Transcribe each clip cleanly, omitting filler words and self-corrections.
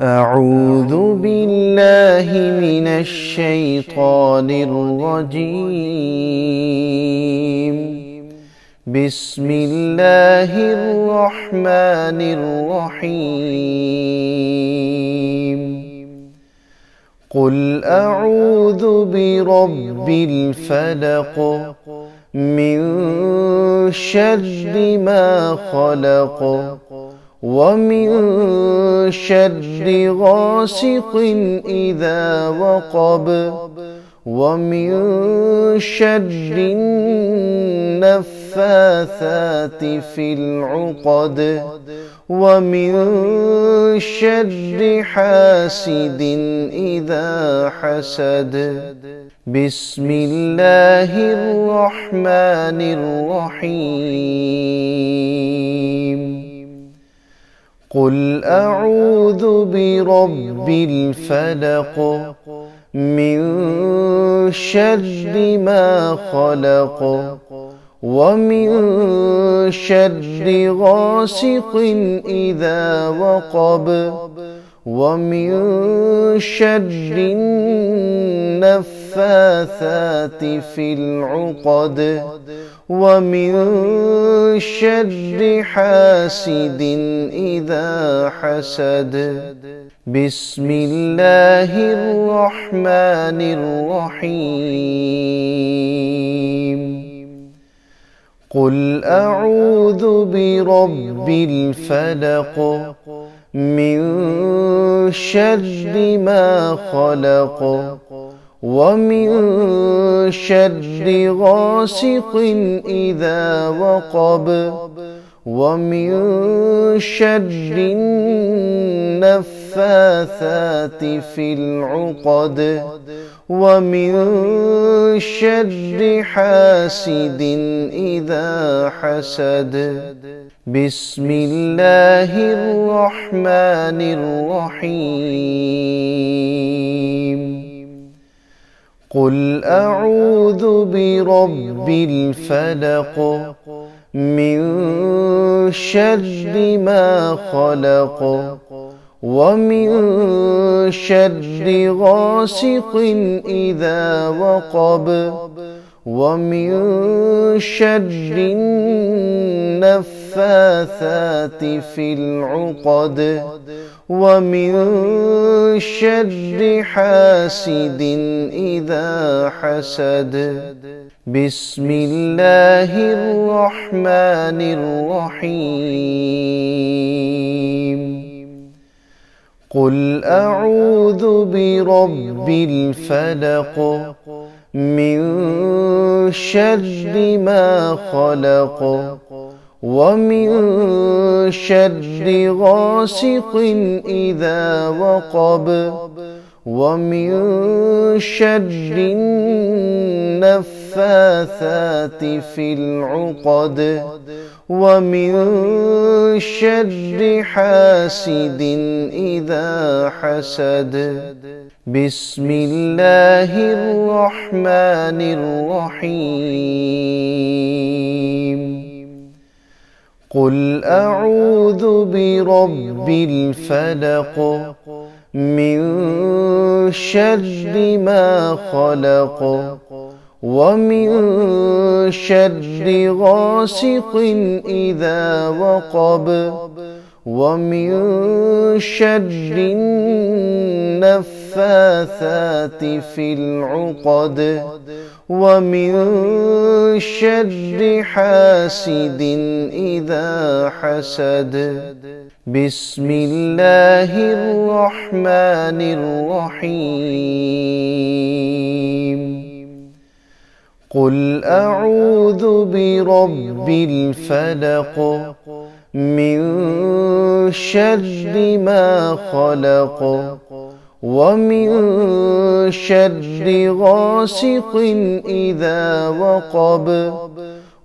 أعوذ بالله من الشيطان الرجيم. بسم الله الرحمن الرحيم. قل أعوذ برب الفلق من شر ما خلق ومن شر غاسق إذا وقب ومن شر النفاثات في العقد ومن شر حاسد إذا حسد. بسم الله الرحمن الرحيم. قل أعوذ برب الفلق من شر ما خلق ومن شر غاسق إذا وقب ومن شر النفاثات في العقد ومن شر حاسد إذا حسد. بسم الله الرحمن الرحيم. قل أعوذ برب الفلق من شر ما خلق ومن شر غاسق إذا وقب ومن شر النفاثات في العقد ومن شر حاسد إذا حسد. بسم الله الرحمن الرحيم. قل أعوذ برب الفلق من شر ما خلق ومن شر غاسق إذا وقب ومن شر النفاثات في العقد ومن شر حاسد إذا حسد. بسم الله الرحمن الرحيم. قل أعوذ برب الفلق من شر ما خلق ومن شر غاسق إذا وقب ومن شر النفاثات في العقد ومن شر حاسد إذا حسد. بسم الله الرحمن الرحيم. قل أعوذ برب الفلق من شر ما خلق ومن شر غاسق إذا وقب ومن شر النفاثات في العقد ومن شر حاسد إذا حسد. بسم الله الرحمن الرحيم. قل أعوذ برب الفلق من شر ما خلق ومن شر غاسق إذا وقب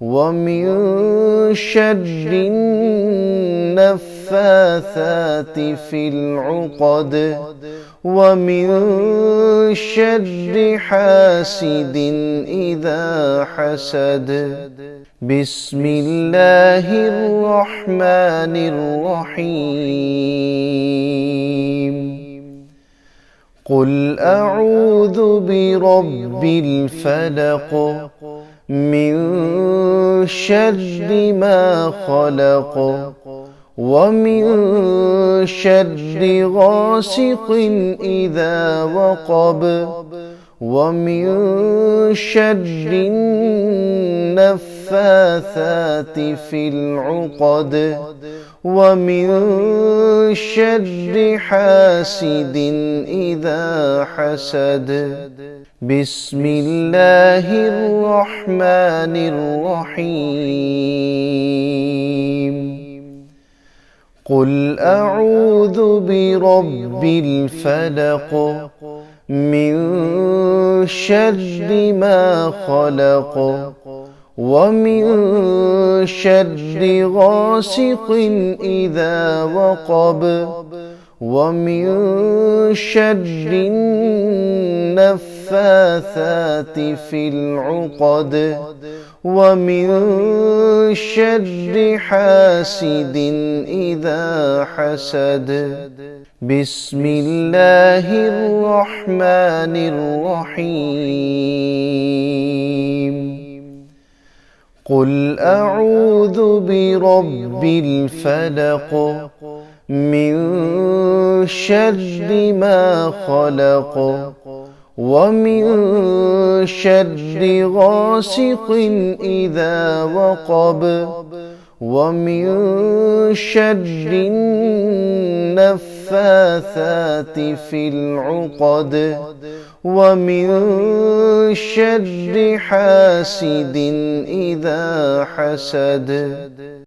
ومن شر النفاثات في العقد ومن شر حاسد إذا حسد. بسم الله الرحمن الرحيم. قل أعوذ برب الفلق من شر ما خلق ومن شر غاسق إذا وقب ومن شر النفاثات في العقد ومن شر حاسد إذا حسد بسم الله الرحمن الرحيم قل أعوذ برب الفلق من شر ما خلق ومن شر غاسق إذا وقب ومن شر النفاثات في العقد ومن شر حاسد إذا حسد بسم الله الرحمن الرحيم قل أعوذ برب الفلق من شر ما خلق ومن شر غاسق إذا وقب ومن شر النفاثات في العقد ومن شر حاسد إذا حسد